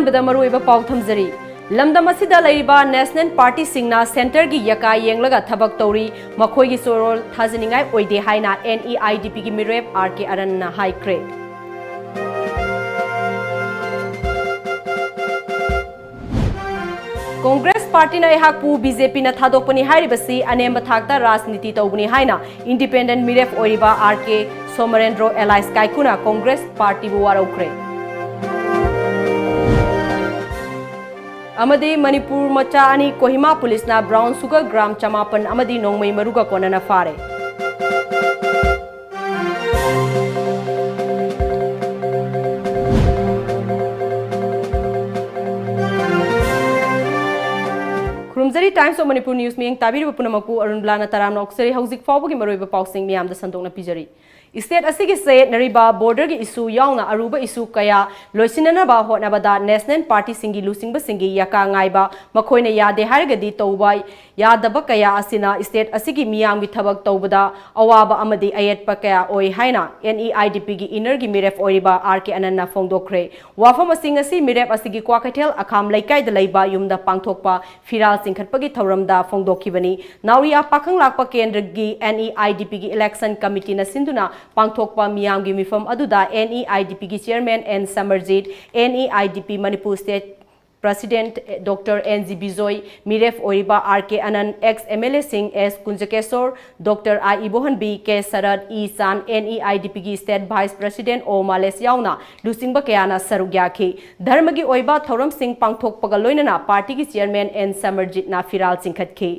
अहानबदा मरुइबा पाउ थमजरी लमदम असिदा लैरिबा national party सिंगना centre की यका येंगलगा थबक तौरी मखोई सोरोल थाजनिंगाई ओइदे हाइना NEIDP की मिरेप RK अरनना हाइक्रे कांग्रेस पार्टी ना यहाकू बीजेपी ना थादोकपनी हाइरिबसी अनेम थाकता राजनीति तौबनी हाइना इंडिपेंडेंट मिरेप ओइरिबा RK सोमरेंद्रो एलाइस काइकुना कांग्रेस पार्टी बु वारौख्रे अमदी मणिपुर मचा अनि कोहिमा पुलिस ना ब्राउन सुगर ग्राम चमापन अमदी नोंगमई मरुगा कोनना फारे खुरुमजरी टाइम्स ऑफ मणिपुर न्यूज में ताबिर पुनमकु अरुणबला तराम नौक्सरी हौजिक फाउबगी मरोइबा पाउसिंग मियाम द संतोंना पिजरी स्टेट असिगी से नरिबा बॉर्डर की इशू याउना अरुबा इशू कया लोइसिननबा होनबदा नेशनल पार्टी सिंगी लुसिंगबा सिंगी यका गाइबा मखोइना यादे हारगदी तौबा यादबा कया असिना स्टेट असिगी मियाम की थबक तौबदा अवाबा अमदी अयतपा कया ओइ हाइना NEIDP की इनर की मिरेफ ओइरिबा RK अनन्ना फोंगदोखरे वाफम असिंग असि मिरेफ असिगी क्वाकैथेल अखाम लैकाइदा लैबा युमदा पांगथोकपा फिराल सिंखटपगी थौरमदा फोंगदोखिबनी नाउरिया पाखंग लाकपा केंद्र की NEIDP की इलेक्शन कमिटी ना सिंधुना पांगथोकपा मियाम की मिफम अदुदा NEIDP की chairman N Samarjit NEIDP Manipur state president doctor NG Bijoy मिरेफ ओइबा RK Anant ex MLA Singh S Kunjakeshor doctor I Ibohan B K Sarad E Chan NEIDP की स्टेट वाइस प्रेसिडेंट ओ मालेस याउना लुसिंगबा कयाना सरुग्याखी धर्म की ओइबा थौरम सिंह पांगथोकपगा लोइनना पार्टी की चेयरमैन एन समरजीत ना फिराल सिंखटखी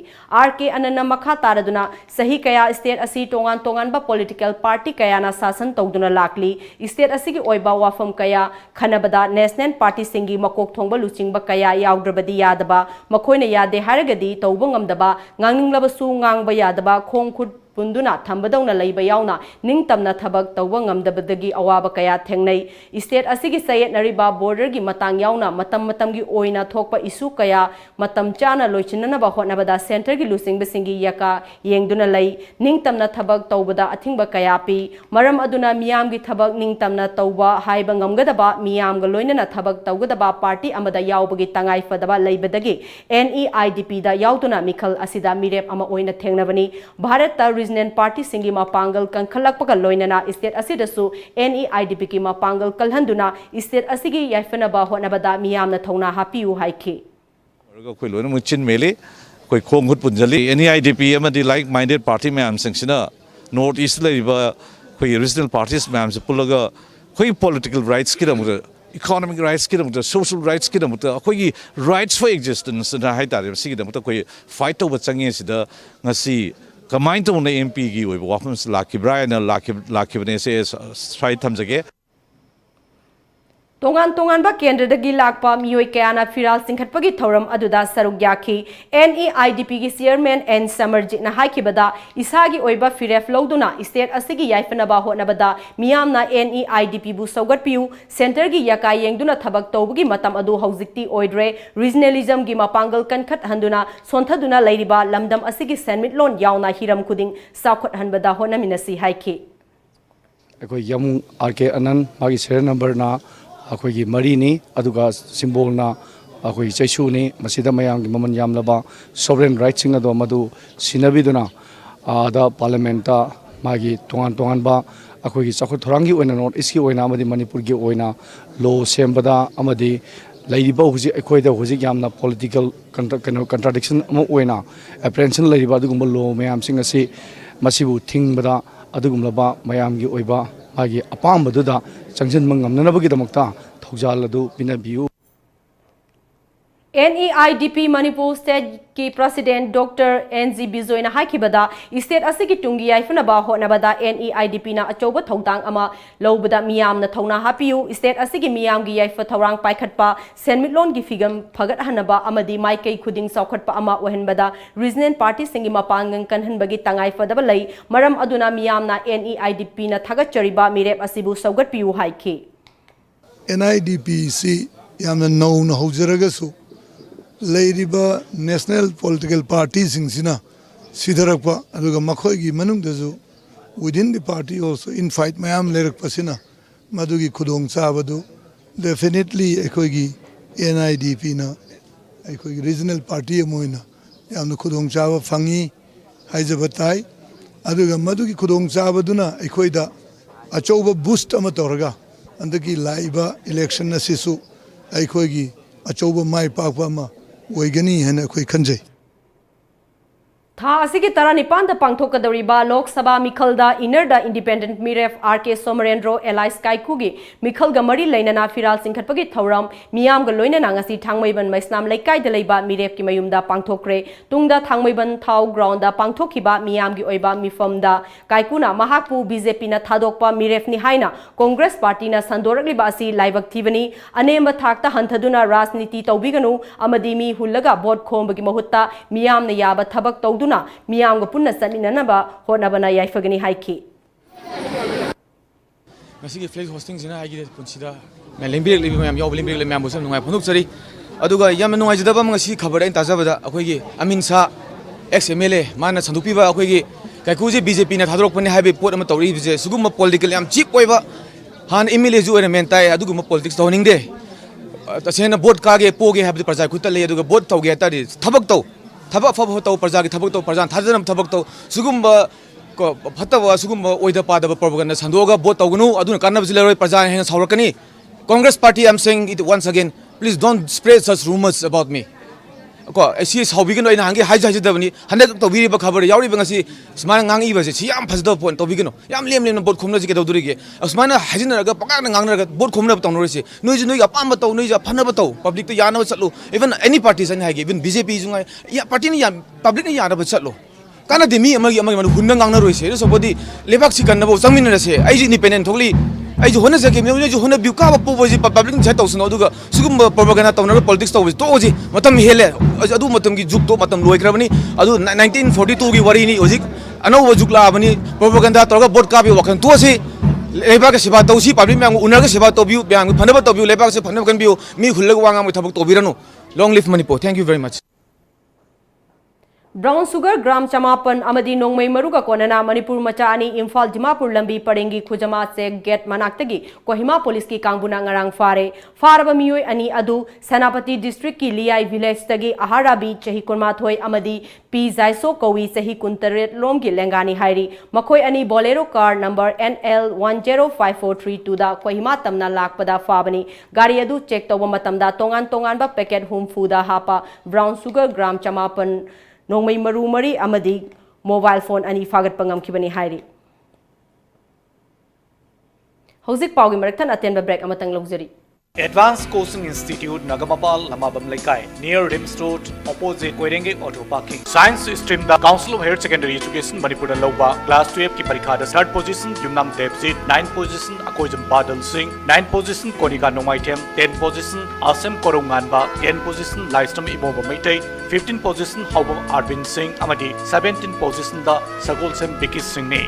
RK अनंत मखा तारदुना सही कया स्टेट असि तोंगान तोंगानबा पॉलिटिकल पार्टी कयाना शासन तौदुना लाकली स्टेट असि की ओइबा वाफम कया खनबदा नेशनल पार्टी सिंगी मकोक थोंबा लुचिंग कया याउद्रबदी यादबा मखोइना यादे हारगदी तौबा ngamdaba nganginglabsu ngangba yadaba khong khut पुंदुना थंबदौना लैबा याउना निंगतमना थबक तौबा ngamdabadagi अवाबा कया थेंगनै स्टेट असिगी सयेतनरिबा बॉर्डर की मतंग याउना मतम मतम की ओइना थोकपा इशू कया मतम चाना लोइचिननबा होनबदा सेंटर की लुसिंगबा सिंगी यका येंगदुना लै निंगतमना थबक तौबदा अथिंगबा कया पी मरम अदुना मियाम की थबक निंगतमना तौबा हाइबा ngamgadaba मियामगा लोइनना थबक तौगदबा पार्टी अमदा याउबगी तंगाई फदबा लैबदगी NEIDP दा याउदुना मिखल असिदा मिरेप अमा ओइना थेंगनबनी भारत रीजनल पार्टी सिंगी मापांगल कंखलकपगा लोइनना स्टेट असिदसु NEIDP की मापांगल कलहंदुना स्टेट असिगी याइफनबा होनबदा मियामना थौना हापियु हाइखी कोई लोइना मुचिन मेले कोई खोंगुत पुंजली NEIDP अमदी लाइक माइंडेड पार्टी मैम सिंगसिना नॉर्थ ईस्ट लेबा कोई रीजनल पार्टीज मैम से पुलगा कोई पॉलिटिकल राइट्स की रमुद इकोनॉमिक राइट्स की रमुद सोशल राइट्स की रमुद कोई राइट्स फॉर एग्जिस्टेंस ना हाइ तारे सिगी रमुद कोई फाइट तौबा चंगे सिदा ngasi कमाइन तो उन्हें MP की हुई वापम से लाखिबने से साइड थमजगे तोंगान तोंगान बा केंद्र दगी लाकपा मियोय कयाना फिराल सिंखटपगी थौरम अदुदा सरुग्याखी NEIDP की चेयरमैन एन समरजीत ना हाइखिबदा इसागी ओइबा फिरेफ लौदुना स्टेट असिगी याइफनबा होनबदा मियामना NEIDP बु सौगटपियु सेंटर की यका येंगदुना थबक तौबगी मतम अदु हौजिक्ति ओइड्रे रीजनलिज्म की मापांगल कनखत हंदुना सोंथदुना लैरिबा लमदम असिगी सेनमिटलोन याउना हिरम खुदिंग साखत हनबदा होनमिनसी हाइखी अखोय यमु RK अनंत मागी serial number ना अखोई मरीनी अदुगा सिंबोलना अखोई चैसुनी मसिदा मयांग ममन यामलबा सोवरेन राइट्स सिंग अदो मदु सिनबिदुना आदा पार्लियामेंटा मागी तोंगान तोंगानबा अखोई चखु थोरांगी ओइना नॉर्थ ईस्ट की ओइना अमदी मणिपुर की ओइना लो सेमबदा अमदी लैरिबा हुजि अखोइदा हुजि यामना पॉलिटिकल कंट्राडिक्शन अम ओइना एप्रेंशन लैरिबा अदुगुम लो मयाम सिंग असि मसिबु थिंगबदा अदुगुमलबा मयाम की ओइबा मागी अपामबदुदा चंगजनबा ngamnanabagidamakta थौजाल अदु पिनबियु NEIDP मणिपुर स्टेट की प्रेसिडेंट डॉक्टर NG बिजोय ना हाइखिबदा स्टेट असिगी तुंगी याइफनबा होनबदा NEIDP ना अचौबा थौतांग अमा लौबदा मियामना थौना हापियु स्टेट असिगी मियामगी याइफ थौरांग पाइखटपा सेनमिटलोन की फिगम फगत हनबा अमदी माइकई खुदिंग सौखटपा अमा ओहनबदा रीजनल पार्टी सिंगी मापांगन कनहनबगी तंगाई फदबा लई मरम अदुना मियामना NEIDP ना थगतचरिबा मिरेप असिबु सौगटपियु हाइखि NIDP सी यामना नौन हौजरगसु लैरिबा नेशनल पॉलिटिकल पार्टी सिंगसिना सिधरकपा अदुगा मखोइगी मनुंगदजु within the party also in fight मयाम लेरकपसिना मदुगी खुदोंग चाबदु डेफिनेटली एकोइगी NIDP na ꯑꯩꯈꯣꯏꯒꯤ ꯔꯤꯖꯅꯦꯜ ꯄꯥꯔꯇꯤ ꯑꯃ ꯑꯣꯏꯅ ꯌꯥꯝꯅ ꯈꯨꯗꯣꯡꯆꯥꯕ ꯐꯪꯉꯤ ꯍꯥꯏꯖꯕ ꯇꯥꯏ ꯑꯗꯨꯒ ꯃꯗꯨꯒꯤ ꯈꯨꯗꯣꯡꯆꯥꯕꯗꯨꯅ ꯑꯩꯈꯣꯏꯗ ꯑꯆꯧꯕ ꯕꯨꯁꯠ ꯑꯃ ꯇꯧꯔꯒ ꯍꯟꯗꯛꯀꯤ ꯂꯥꯛꯏꯕ ꯏꯂꯦꯛꯁꯟ ꯑꯁꯤꯁꯨ ꯑꯩꯈꯣꯏꯒꯤ ꯑꯆꯧꯕ ꯃꯥꯏ ꯄꯥꯛꯄ ꯑꯃ ꯑꯣꯏꯒꯅꯤ ꯍꯥꯏꯅ ꯑꯩꯈꯣꯏ ꯈꯟꯖꯩ ꯊꯥ ꯑꯁꯤꯒꯤ 19ꯗ ꯄꯥꯡꯊꯣꯛꯀꯗꯧꯔꯤꯕ ꯂꯣꯛ ꯁꯚꯥ ꯃꯤꯈꯜꯗ ꯏꯅꯔꯗ ꯏꯟꯗꯤꯄꯦꯟꯗꯦꯟꯠ ꯃꯤꯔꯦꯞ RK ꯁꯣꯃꯔꯦꯟꯗ꯭ꯔꯣ ꯑꯦꯂꯥꯏꯁ ꯀꯥꯏꯀꯨꯒꯤ ꯃꯤꯈꯜꯒ ꯃꯔꯤ ꯂꯩꯅꯅ ꯐꯤꯔꯥꯜ ꯆꯤꯡꯈꯠꯄꯒꯤ ꯊꯧꯔꯝ ꯃꯤꯌꯥꯝꯒ ꯂꯣꯏꯅꯅ ꯉꯁꯤ ꯊꯥꯡꯃꯩꯕꯟ ꯃꯩꯁꯅꯥꯝ ꯂꯩꯀꯥꯏꯗ ꯂꯩꯕ ꯃꯤꯔꯦꯞꯀꯤ ꯃꯌꯨꯝꯗ ꯄꯥꯡꯊꯣꯛꯈ꯭ꯔꯦ ꯇꯨꯡꯗ ꯊꯥꯡꯃꯩꯕꯟ ꯊꯥꯎ ꯒ꯭ꯔꯥꯎꯟꯗ ꯄꯥꯡꯊꯣꯛꯈꯤꯕ ꯃꯤꯌꯥꯝꯒꯤ ꯑꯣꯏꯕ ꯃꯤꯐꯝꯗ ꯀꯥꯏꯀꯨꯅ ꯃꯍꯥꯛꯄꯨ BJPꯅ ꯊꯥꯗꯣꯛꯄ ꯃꯤꯔꯦꯞꯅꯤ ꯍꯥꯏꯅ ꯀꯣꯡꯒ꯭ꯔꯦꯁ ꯄꯥꯔꯇꯤꯅ ꯁꯟꯗꯣꯔꯛꯂꯤꯕ ꯑꯁꯤ ꯂꯥꯏꯕꯛ ꯊꯤꯕꯅꯤ ꯑꯅꯦꯝꯕ ꯊꯥꯛꯇ ꯍꯟꯊꯗꯨꯅ ꯔꯥꯖꯅꯤꯇꯤ ꯇꯧꯕꯤꯒꯅꯨ ꯑꯃꯗꯤ ꯃꯤ ꯍꯨꯜꯂꯒ ꯚꯣꯠ ꯈꯣꯝꯕꯒꯤ ꯃꯍꯨꯠꯇ ꯃꯤꯌꯥꯝꯅ ꯌꯥꯕ ꯊꯕꯛ ꯇꯧꯗꯨꯅ ꯃꯤꯌꯥꯝꯒ ꯄꯨꯟꯅ ꯆꯠꯃꯤꯟꯅꯅꯕ ꯍꯣꯠꯅꯕꯅ ꯌꯥꯏꯐꯒꯅꯤ ꯍꯥꯏꯈꯤ ꯉꯁꯤꯒꯤ ꯐ꯭ꯂꯦꯛ ꯍꯣꯁꯇꯤꯡꯁꯤꯅ ꯑꯩꯒꯤ ꯄꯨꯟꯁꯤꯗ ꯂꯦꯡꯕꯤꯔꯛꯂꯤꯕ ꯃꯌꯥꯝ ꯌꯥꯎꯕ ꯂꯦꯡꯕꯤꯔꯛꯂꯤꯕ ꯃꯌꯥꯝꯕꯨꯁꯨ ꯅꯨꯡꯉꯥꯏ ꯐꯣꯡꯗꯣꯛꯆꯔꯤ ꯑꯗꯨꯒ ꯌꯥꯝꯅ ꯅꯨꯡꯉꯥꯏꯖꯗꯕ ꯑꯃ ꯉꯁꯤ ꯈꯕꯔꯗ ꯑꯩꯅ ꯇꯥꯖꯕꯗ ꯑꯩꯈꯣꯏꯒꯤ ꯑꯃꯤꯟ ꯁꯥ ex-MLA ꯃꯥꯅ ꯁꯟꯗꯣꯛꯄꯤꯕ ꯑꯩꯈꯣꯏꯒꯤ ꯀꯥꯏꯀꯨꯁꯦ BJPꯅ ꯊꯥꯗꯣꯔꯛꯄꯅꯤ ꯍꯥꯏꯕ ꯄꯣꯠ ꯑꯃ ꯇꯧꯔꯛꯏꯕꯁꯦ ꯁꯤꯒꯨꯝꯕ ꯄꯣꯂꯤꯇꯤꯀꯦꯜ ꯌꯥꯝ ꯆꯤꯞ ꯑꯣꯏꯕ ꯍꯥꯟꯅ MLAꯁꯨ ꯑꯣꯏꯔꯝꯃꯦꯅ ꯇꯥꯏ ꯑꯗꯨꯒꯨꯝꯕ ꯄꯣꯂꯤꯇꯤꯛꯁ ꯇꯧꯍꯟꯅꯤꯡꯗꯦ ꯇꯁꯦꯡꯅ ꯚꯣꯠ ꯀꯥꯒꯦ ꯄꯣꯒꯦ ꯍꯥꯏꯕꯗꯤ ꯄ꯭ꯔꯖꯥ ꯈꯨꯠꯇ ꯂꯩ ꯑꯗꯨꯒ ꯚꯣꯠ ꯇꯧꯒꯦ ꯍꯥꯏꯇꯥꯔꯗꯤ ꯊꯕꯛ ꯇꯧ ꯊꯕꯛ ꯑꯐꯕ ꯇꯧ ꯄ꯭ꯔꯖꯥꯒꯤ ꯊꯕꯛ ꯇꯧ ꯄ꯭ꯔꯖꯥꯅ ꯊꯥꯖꯅꯕ ꯊꯕꯛ ꯇꯧ ꯁꯤꯒꯨꯝꯕ ꯐꯠꯇꯕ ꯁꯤꯒꯨꯝꯕ ꯑꯣꯏꯗ ꯄꯥꯗꯕ ꯄ꯭ꯔꯣꯄꯥꯒꯦꯟꯗ ꯁꯟꯗꯣꯛꯑꯒ ꯚꯣꯠ ꯇꯧꯒꯅꯨ ꯑꯗꯨꯅ ꯀꯥꯟꯅꯕꯁꯨ ꯂꯩꯔꯣꯏ ꯄ꯭ꯔꯖꯥꯅ ꯍꯦꯟꯅ ꯁꯥꯎꯔꯛꯀꯅꯤ Congress party I'm saying it once again please don't spread such rumors about me ko asi saubigano ina hangi haijadabani handak tobiriba khabar yauriba ngasi smana ngangiba se yam phasda point tobigano yam lem lem bot khomna jike dawdurige asmana hajinaraga pakana ngangnaraga bot khomna tawnorisi noi noi apamba taw noi ja phanaba taw public to yana chatlu even any parties ani hage even BJP junga ya party ni ya public ni yana chatlu kana de mi amagi amagi hunna ngangna roise so bodi lebak si kanna bo changmin rase ai ji independent thogli ai ji hona jake me ji hona biu ka ba po ji public ni tau sno duga sugum propaganda tawna politics taw to ji matam hele adu matam gi juk to matam loikrabani adu 1942 gi wari ni hojik anau juk la bani propaganda tawga vote ka bi wakan to si lebak se ba taw si public me unar ga se ba to biu byang phanaba to biu lebak se phanaba kan biu mi khullag wanga mo thabak to birano long live Manipur thank you very much Brown sugar gram chamapan amadi nongmai maruga konana Manipur machani Imphal Dimapur lambi parengi khujama se get manaktagi Kohima police ki kangbuna ngarang faraba miyoi ani adu Senapati district ki Liai village tagi aharabi chahi kurmathoi amadi P Zaiso Kowi chahi kuntaret lomgi lengani hairi makhoi ani bolero car number NL 105432 da Kohima tamna lakpada fabani gari adu check tawba matamda tongan ba packet hum fuda hapa brown sugar gram chamapan Nongmai maru mari amadi mobile phone ani fagat pangam kibani hairi Hauzik paugi maraktan atenba break amatang luxury Advanced Coaching Institute Nagamapal Lamabam Laikai near Rims Road opposite Koirenge Auto Parking Science stream the Council of Higher Secondary Education Manipur Loba class 12 ki parikha da 3rd position Yumnam Devjit 9th position Akoijam Badal Singh 9th position Konika Nomaitem 10th position Asem Koronganba 10th position Laistam Iboba Maitai 15th position Haubam Arvind Singh amadi 17th position da Sagolsem Biki Singh ne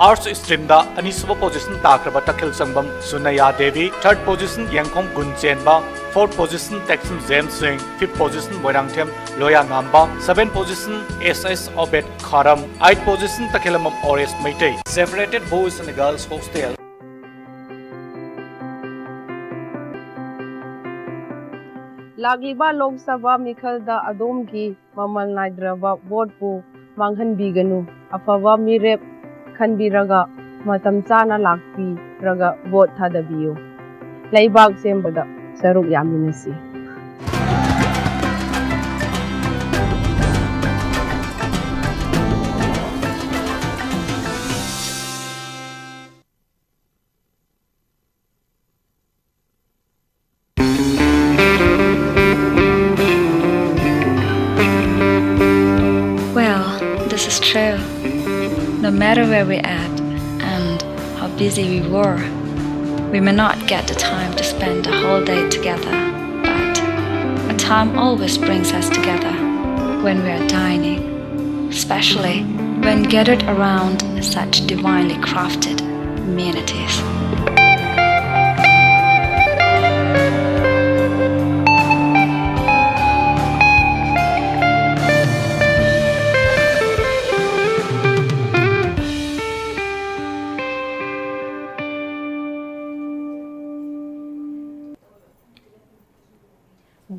Arts stream da Aniswa position Takraba Takhil Sangbam Sunaya Devi 3rd position Yangkom Gunchenba 4th position Texan James Singh 5th position Moirangthem Loya Ngamba 7th position SS Obed Kharam 8th position Takhilamam Ores Maitai separated boys and girls hostel Lagliba Lok Sabha Mikhalda Adomgi Mamal Naidraba Vote Manghanbiganu Afava Mirep Khanbiraga Matam Chana Lakpi Raga Vote Thadabiyo Laibag Sembada Saruk Yaminasi Well, this is true. No matter where we're at and how busy we were, we may not get the time to spend the whole day together, but a time always brings us together when we are dining, especially when gathered around such divinely crafted amenities.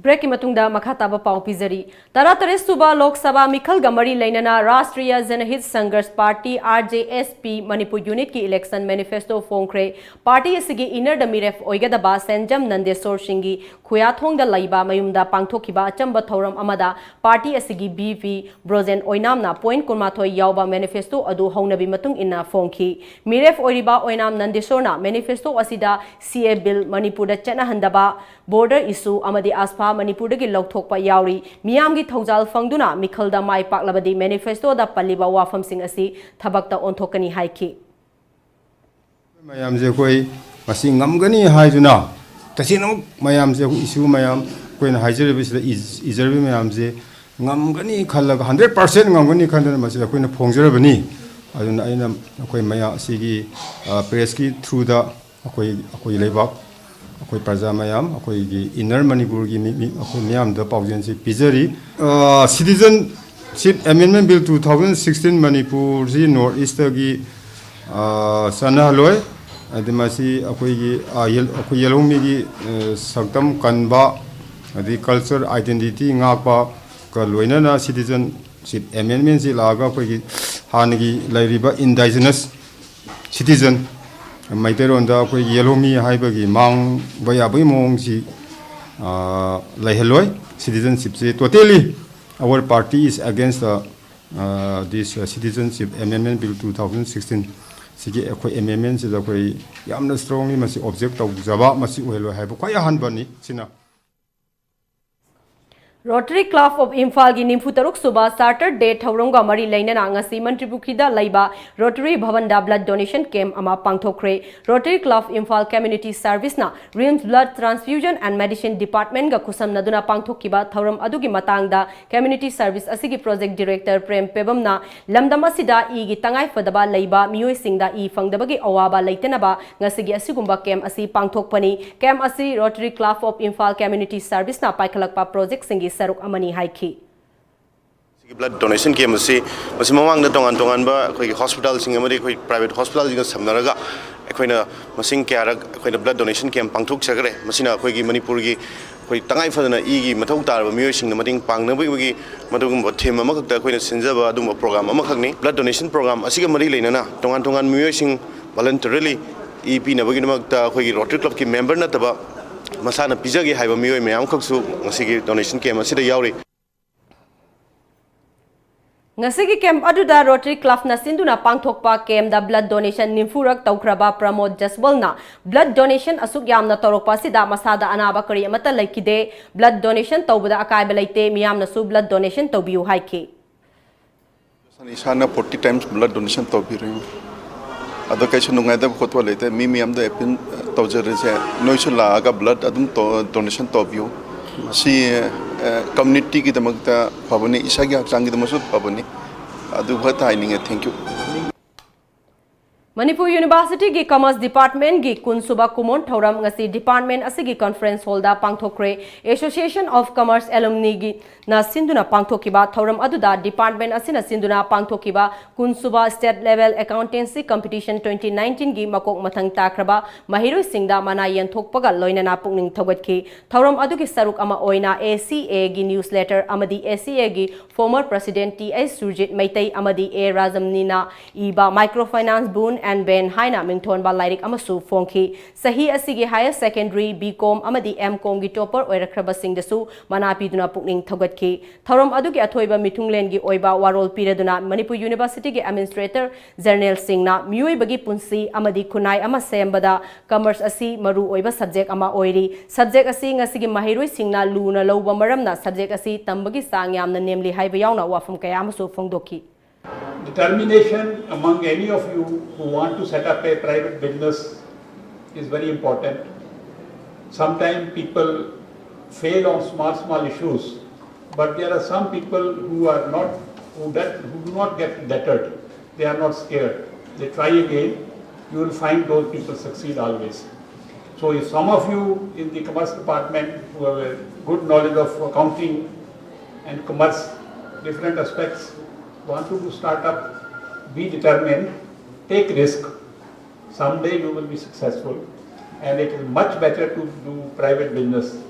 Break की मतुंगदा मखाताबा पाउ पिजरी तरातरे सुबा लोक सभा मिखल गमरी लेनना Rashtriya Janhit Sangharsh party RJSP Manipur unit की election manifesto फोंख्रे party असगी इनर दमिरेफ ओइगदबा सेंजम नंदेश्वर सिंगी खुयाथोंगदा लैबा मयुमदा पांगथोखिबा अचंबा थौरम अमदा पार्टी असगी BV ब्रोजेन ओइनामना पॉइंट कुमाथोय यावबा मैनिफेस्टो अदु हौनबी मतुंग इन्ना फोंखी मिरेफ ओइरिबा ओइनाम नंदेश्वरना मैनिफेस्टो असिदा CA बिल मणिपुर चना हंदबा border issue amadi aspa manipur dagi lokthokpa yauri miyam gi thojal fangduna mikhalda mai paklabadi manifesto da paliba wafam sing asi thabakta onthokani haiki mayam je koi masi ngamgani haijuna tasina mayam je issue mayam koi na haijere bisida izerbi mayam je ngamgani khallaga 100% ngamgani khandana masida koi na phongjerabani aduna aina koi maya sigi press ki through da koi lebak कोई प्रजा ma'am कोई inner Manipur की ma'am पाउजें से पिजरी citizenship amendment bill 2016 Manipur से north east की सनहलोय येलोमी की सक्तम कन्बा culture identity गापा का लोइना citizenship amendment से लागा कोई हाँ की लाइरिबा इंडाइजिनस सिटीजन मैतेरोंदा कोई येलोमी हाइबगी मांग बयाबई मोंगसी लाइहलोय सिटीजनशिप से totally our party is against this citizenship amendment bill 2016 सिगी अखोय अमेंडमेंट से कोई यामना स्ट्रांगली मसी ऑब्जेक्ट तौजबा मसी ओहेलो हाइब कोई हनबनी सिना Rotary Club of Imphal gi nimfu taruk suba Saturday thauronga mari leinana ngasi Mantribukida laiba Rotary Bhavan da blood donation camp ama pangthokre Rotary Club Imphal Community Service na RIMS Blood Transfusion and Medicine Department ga kusam naduna pangthokiba thauram adugi matangda Community Service asigi Project Director Prem Pebam na lamdam asida e gi tangai fadaba laiba miyoi singda e fangdabagi awaba leitenaba ngasigi asigumba camp asi pangthokpani camp asi Rotary Club of Imphal Community Service na paikhalakpa project singi saruk amani haiki blood donation ke masi mamang na tongan ba koi hospital sing amari koi private hospital jinga samnaraga ekoina masing kya ekoina blood donation camp pangthuk sagre masina koi gi manipur gi koi tangai fadana e gi mathau tar ba miyoi sing na mading pangna gi madugum them ama khakta koina sinjaba adum program ama khakni blood donation program asiga mari leinana tongan miyoi sing voluntarily EP na bagi namakta koi gi Rotary Club ki member na taba masana pijagi haiba miyoi mayam khaksu ngasigi donation camp asida yauri ngasigi camp aduda Rotary Club na sinduna pangthokpa camp da blood donation nimfurak taukraba Pramod Jaswal na blood donation asuk yamna torokpa sida masada anaba kari amata laikide blood donation tawbada akaiba laite miyamna su blood donation tawbiu haiki isana 40 times blood donation tawbiru ado kaisa nungaida khotwa leite miyam da epin tawjare se noisu laaga blood adum donation tawbiu si community ki damakta phabani isagi hakchang ki damasut phabani adu bhata haininge thank you Manipur University gi Commerce Department gi kunsuba kumon thauram ngasi department asigi conference hall da pangthokre Association of Commerce alumni gi na sinduna pangthokiba thauram aduda department asina sinduna pangthokiba kunsuba state level accountancy competition 2019 gi makok mathang takraba mahiroi singda mana yanthokpaga loinana pungning thogatki thauram adugi saruk ama oina ACA gi newsletter amadi ACA gi former president TS Surjit Maitai amadi A Rajamnina iba microfinance boon and Ben Haina Mingthon ba lairik amasu fongki sahi asigi higher secondary BCom amadi MCom gi topper oirakraba singdasu mana piduna pukning thogatki thorom adugi athoiba mithunglen gi oiba warol piraduna Manipur University gi administrator Jarnel Singh na mioi bagi punsi amadi khunai ama sembada commerce asi maru oiba subject ama oiri subject asi ngasigi mahiroi singna luna loba maramna subject asi tambagi sang yamna nemli haiba yauna wafam kaya amasu fongdoki Determination among any of you who want to set up a private business is very important. Sometimes people fail on small issues, but there are some people who do not get deterred. They are not scared. They try again. You will find those people succeed always. So if some of you in the commerce department who have a good knowledge of accounting and commerce, different aspects, want to start up, be determined, take risk. Someday you will be successful, and it is much better to do private business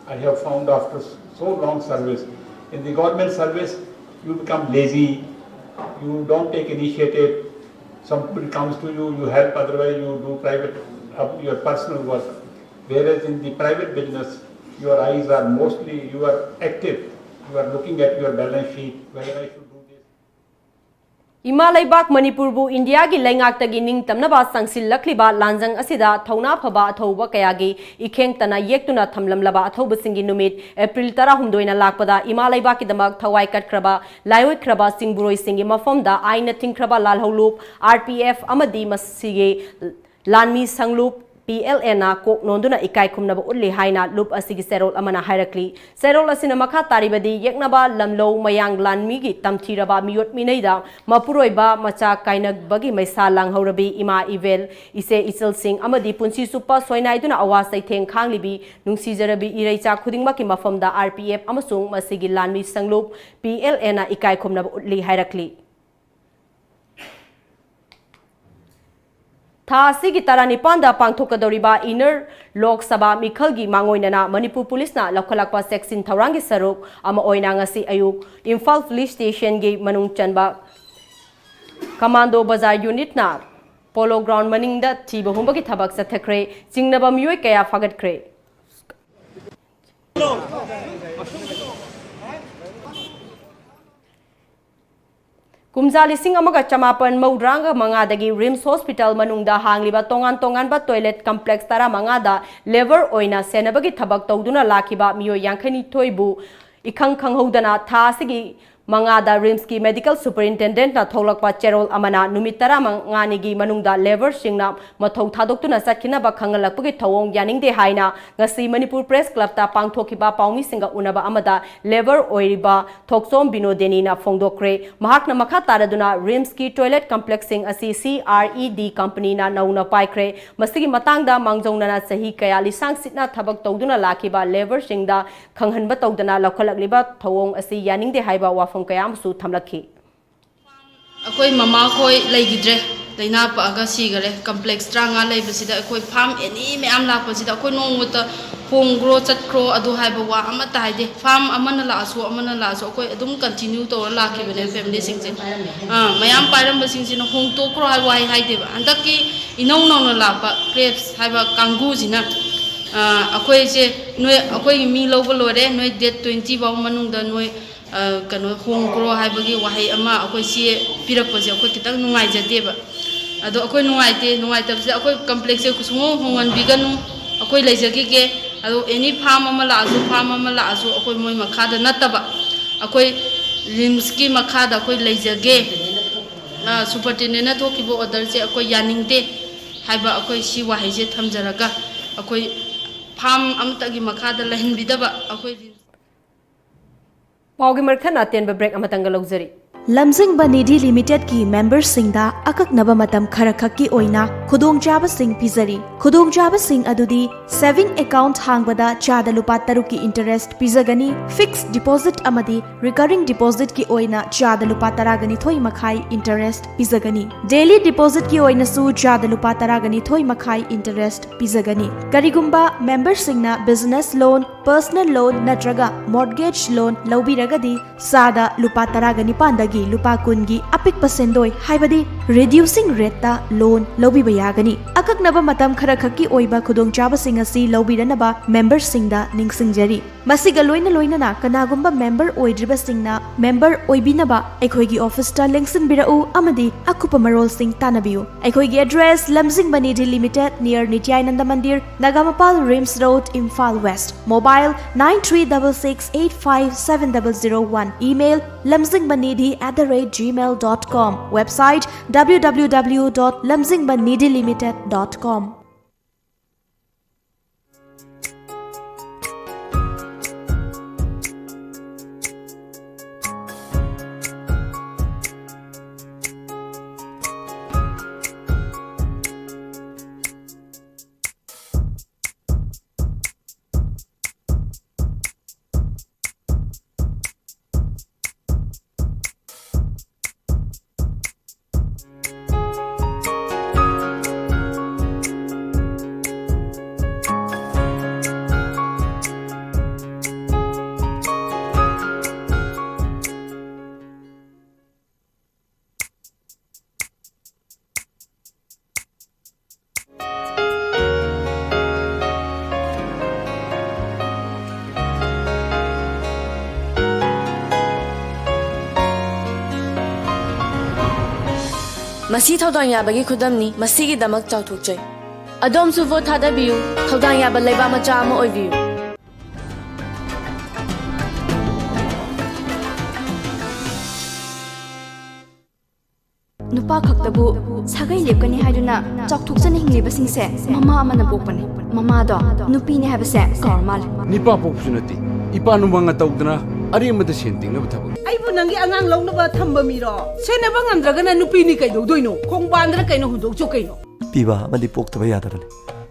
I have found after so long service. In the government service, you become lazy, you don't take initiative, somebody comes to you, you help, otherwise you do private, your personal work. Whereas in the private business, your eyes are mostly, you are active, you are looking at your balance sheet, whether I should do this. Ima Laibak Manipur bu India gi laingak tagi ning tamnaba sangsil lakliba lanjang asida thauna phaba athauba kayagi ikheng tana yektuna thamlamlaba athauba singi numit April 10 na lakpada Ima Laibak ki damak thawai katkraba laioi kraba singburoi singi mafamda aina tingkraba lalholup RPF amadi masige lanmi sanglup PLN na kok nonduna ikai khumnaba ulli haina loop asigi serol amana hairakli serol asina makha taribadi yeknaba lamlo mayang lanmi gi tamthiraba miyot minaida mapuroiba macha kainak bagi maisa langhorabi ima ivel ise isel sing amadi punsi supa soinaiduna awasai theng khanglibi nungsijarabi ireicha khudingma ki mafamda RPF amasung masigi lanmi sanglup PLN na ikai khumnaba ulli hairakli Thasi ki Taranipanda Pangthokadoriba Inner Lok Sabha Mikhalgi Mangoinana Manipur Police na Lokhalakpa Section Tharangi Saruk ama oina ngasi ayuk Imphal Police Station gi manung chanba Commando Bazar Unit na Polo Ground maningda thiba humbagi thabak sathakre jingnaba miyoi kaya fagatkre Kumzali sing amaga chamapan mauranga mangadagi Rims Hospital manungda hangliba tongan ba toilet complex tara mangada lever oina senabagi thabak tawduna lakiba miyo yankhani toibu ikhang khanghodana tha sigi mangada Rims ki medical superintendent na tholakpa cherol amana numitara mangani gi manungda lever singna mathau thadoktuna sakhina ba khangalakpagi thawong yaningde haina ngasi Manipur Press Club ta pangthokiba paumi singa unaba amada lever oiriba thoksom binodeni na phongdokre mahakna makha taraduna Rims ki toilet complex sing asi CRED company na nauna paikre masigi matangda mangjongna na sahi kaya lisang sitna thabak tawduna lakiba lever singda khanghanba tawdana lokhalakliba thawong asi yaningde haiba wa kayamsu thamlakhi akoi mama khoi leigidre leina pa aga sigare complex tranga leibasida akoi farm any me am lakpasida akoi nongmuta hongro chatkro adu haiba wa amata haide farm amana la asu akoi adum continue to lakhi bene family singse mayam param basing sina hong to kro haiba haide ba andaki inong nong la pa crepes haiba kangu jina akoi je noi akoi mi lobo lore noi date 20 ba manungda noi kano hongkro haibagi wahai ama akoi si pirakpase akoi kitang nungai jadeba ado akoi nungai tabse akoi complex se kusungo hongan biganu akoi leijagi ge ado any farm ama la asu akoi moi makhada nataba akoi Rims ki makhada akoi leijage superintendent na thokibo order se akoi yaningde haiba akoi si wahai se thamjaraga akoi farm amtagi makhada lehinbidaba akoi Paugi markhana tenba break amatanga logzari lamjingbanidi limited ki members singda akaknaba matam kharakaki oina khudongchaba sing pizari khudongchaba sing adudi saving account hangbada chada lupa taruki interest pizagani fixed deposit amadi recurring deposit ki oina chada lupa taragani thoi makhai interest pizagani daily deposit ki oina su chada lupa taragani thoi makhai interest pizagani karigumba members singna business loan personal loan natraga mortgage loan lobiragadi sada lupa taragani pandagi lupa kungi apik pasendoi haibadi reducing rate ta loan lobi bayagani akaknaba matam khara khaki oiba khudong chaba sing asi lobiranaba member singda ningsingjari masiga loina na kanagumba member oidriba singna member oibinaba ekhoigi office ta lengsin birau amadi akupa marol sing tanabiu ekhoigi address lamjingbanidi limited near Nityananda Mandir Nagamapal Rims Road Imphal West mobile 9366857001 email lamjingbanidi@gmail.com website www.lamjingbanidilimited.com Masi thodang yabagi khudamni masigi damak chawthokjai. Adom su vote thadabiyu thodang yaba leiba macha ama oibiyu. Nupa khaktabu sagai lepkani haiduna chawthokjani hinglibasingse mama amana pokpani. Mama do nupi ni habase karmal. Nipa poksunati. Ipa numanga tawdana ari amada senting na bathabak. Aibu nangi angang lawnaba thamba miro. Senaba ngamdragana nupi ni kaido doino. Khongbandra kaino hudok chu kaino. Piba amadi poktaba yadabane.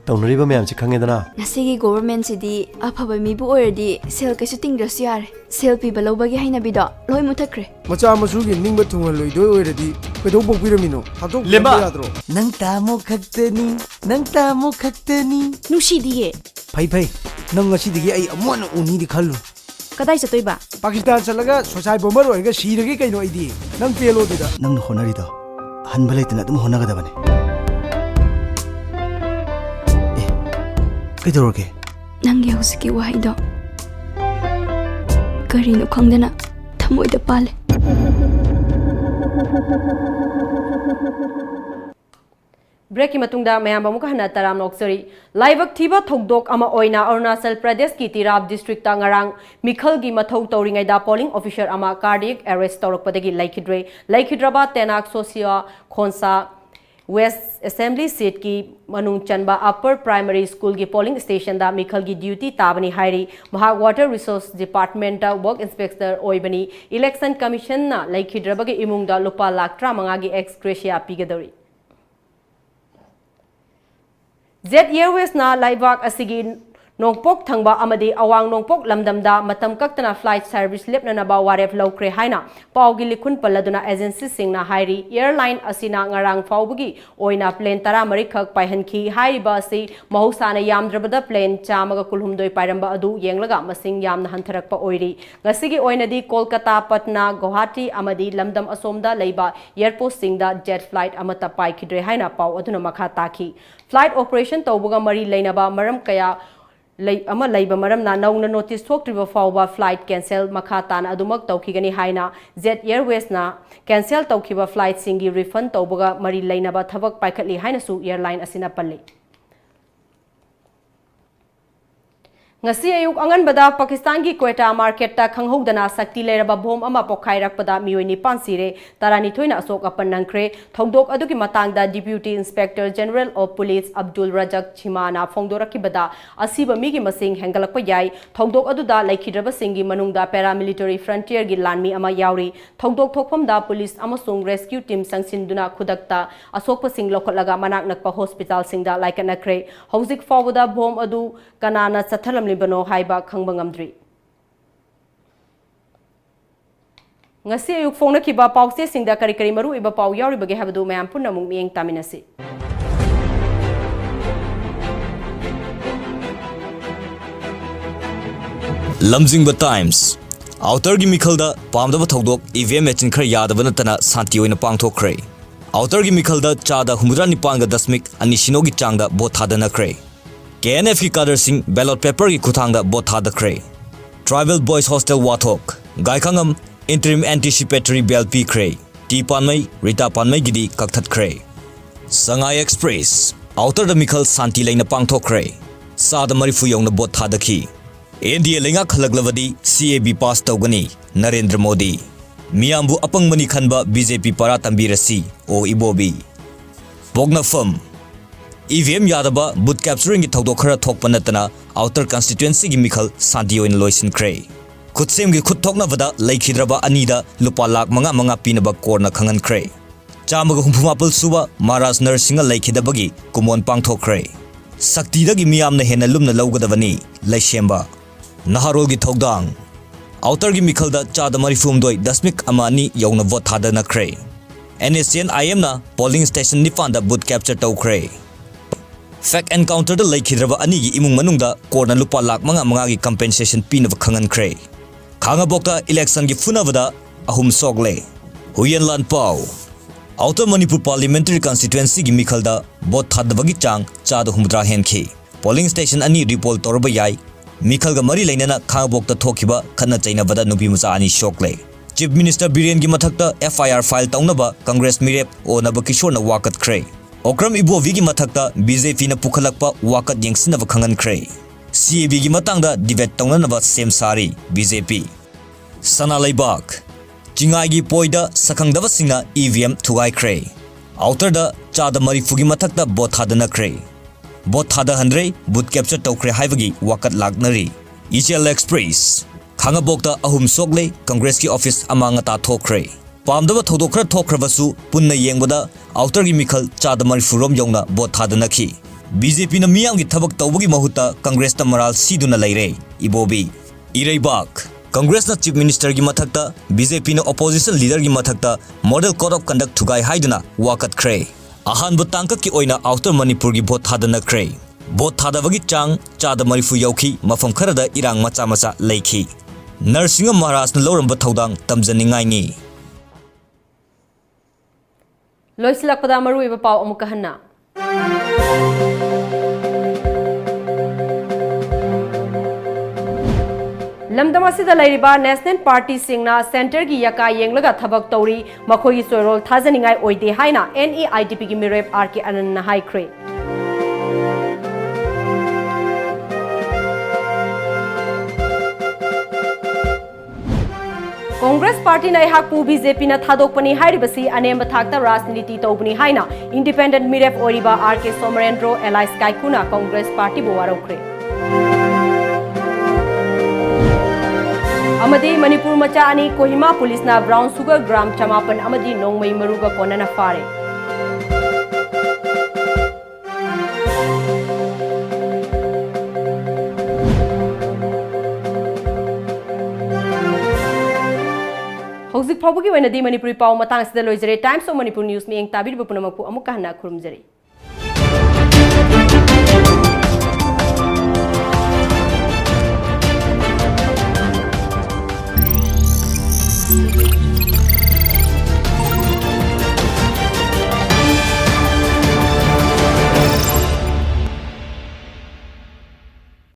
Tawnariba mayam si khangedana. Nasigi government sidi afaba mibu oirdi sel kaisu tingdrasu yare. Sel piba lawbagi hainabido loi muthakre. Macha masugi ningba thungal loidoi oiradi kedo pokpiramino. Hatok Lemba yadro. Nang tamo khaktani. Nang tamo khaktani. Nusidiye. Phai phai. Nang asidigi ai amona uni di khallu. Kadai chatoiba? Pakistan chalaga society bomber oiga siragi kaino aidi. Nang pelo dida. Nang honarida. Hanbalai tana dum honagadabane. Kaidoroge? Nangi husiki wahaido. Karino khangdana thamoida pale. Break ki matungda mayam bamuka hana taram noksari live thiba thokdok ama oina Arunachal Pradesh ki Tirap district ta ngarang mikhal gi mathau tauringai da polling officer ama cardiac arrest torokpadagi laikhidraba tenak sosia khonsa West Assembly seat ki manung chanba upper primary school ki polling station da mikhal gi duty tabani hairi maha water resource department da work inspector oibani election commission na laikhidraba gi imung da lupa lakh 35 gi ex gratia pigadori Jet Airways na laibak asigi nongpok thangba amadi awang nongpok lamdamda matam kaktana flight service lepna na ba waref lokre haina pawgi likhun paladuna agency singna hairi airline asina ngarang fawbugi oina plane tara mari khak paihanki hairi ba si mahusana yamdrabada plane chamaga kulhumdoi pairamba adu yenglaga masing yamna hantarakpa oiri ngasigi oina di Kolkata Patna Guwahati amadi lamdam asomda leiba airport singda jet flight amata paikidre haina paw aduna makha taki flight operation tawbuga mari leinaba maram kaya Laiba maram na nauna notice thoktriba fawba flight cancel makha tana adumak tawkhigani haina Jet Airways na cancel tawkhiba flight singi refund tawbaga mari lainaba thabak paikhatli haina su airline asina palle ngasi ayuk anganbada Pakistan ki Quetta market ta khanghodana sakti leraba bom ama pokhairakpada mioi pan sire tarani thoina asok apan nangkre thongdok adugi matangda Deputy Inspector General of Police Abdul Razak Chimana phongdoraki bada asiba migi masing hengalakpa yai thongdok aduda laikhidraba singi manungda paramilitary frontier gi lanmi ama yauri thongdok thokpamda police amasung rescue team sangsinduna khudakta asokpa sing lokolaga manak nakpa hospital singda laikanakre hauzik fawda bom adu kanana chathalam bano haiba khangba ngamdri ngasi ayuk phone kiba pause singda kari kari maru iba paw yauri bage habdu mayam punna mung mieng taminasi lamjingba times outer gi mikhalda pamdaba thodok EVM machine khar yadaba natana santi oina pangthokre outer gi mikhalda chada humudra nipanga dasmik anisino gi changda bothadana kre KNF ki kader sing ballot paper ki kuthangda bothada kre tribal boys hostel wathok gaikangam interim anticipatory BLP kre T panmai Rita panmai gidi kakthat kre Sangai Express outer the mikhal santi leina pangthok kre sada marifu yongna bothada ki India lenga khalaglavadi CAB pass tawgani Narendra Modi miyambu apangmani khanba BJP para tambirasi o ibobi bogna firm EVM yadaba boot capturing ki thodok khara thokpa natana outer constituency gi mikhal santi oin loisin kre khutsem gi khuthokna bada laikhidraba anida lupa lakh manga pinaba korna khangan kre chamaga humphumapal suba maras nursing laikhidabagi kumon pangthok kre sakti dagi miyamna hena lumna lawgadabani laishemba naharol gi thodang outer gi mikhalda chada marifum doi dasmik amani yongna vote thadana kre NSCN IM na polling station nifanda boot capture taw kre fact encounter the laikhidraba ani gi imung manungda korna lupa lakh manga gi compensation pinava khangan kre khanga bokta election gi funavada ahum sogle huyen lan pau outer Manipur parliamentary constituency gi mikhalda bot thadbagi chang chada humdra henkhi polling station ani report torba yai mikhalga mari leinana khanga bokta thokiba khana chaina bada nubi musa ani shokle Chief Minister Biren gi mathakta FIR file taunaba Congress mirep onaba Kishorna wakat kre. Okram Ibovi gi mathakta BJP na pukhalakpa wakat yengsinaba khangan kre. CAB gi matangda debate taunanaba sem sari BJP. Sana Laibak Jingai gi poida sakhangdaba singa EVM thugai kre. Outer da chada marifugi mathakta bot hadana kre. Bot hada handre boot capture tokre haibagi wakat lagnari. ECL Express Khangabokta ahum sogle Congress ki office amanga ta thokre. Pamdaba thodokra thokrabasu punna yengbada outer gi mikhal chada marifurom yongna bot hadana ki. BJP na miyam gi thabak tawbagi mahuta Congress ta moral siduna leire. Ibobi Ireibak Congress na Chief Minister gi mathakta BJP na opposition leader gi mathakta model code of conduct thugai haiduna wakat kre. Ahan butangka ki oina outer Manipur gi bot hadana kre. Bot hadabagi chang chada marifu yauki mafam kharada irang macha macha leikhi. Nursing Maharaj na loramba thodang tamjaningai ni. Loisilakpada maruiba pau amuka hanna. Lamdamasida lairiba National Party singna center gi yaka yenglaga thabak tauri makhoi soirol thajaningai oide haina NEIDP gi mirep RK Anand hai kre. Congress Party na ihakpu BJP na thadokpani hairibasi anemba thakta rajniti tobni haina independent mirep oriba RK Somarendro Elias Kaikuna Congress Party bo warokre. Amadi Manipur macha ani Kohima police na brown sugar gram chamapan amadi nongmai maruga konana fare. Hauzik phawbagi waina di Manipuri pau matang sida loijare Times of Manipur News mi eng tabir bupunamaku amukka hana khurumjari.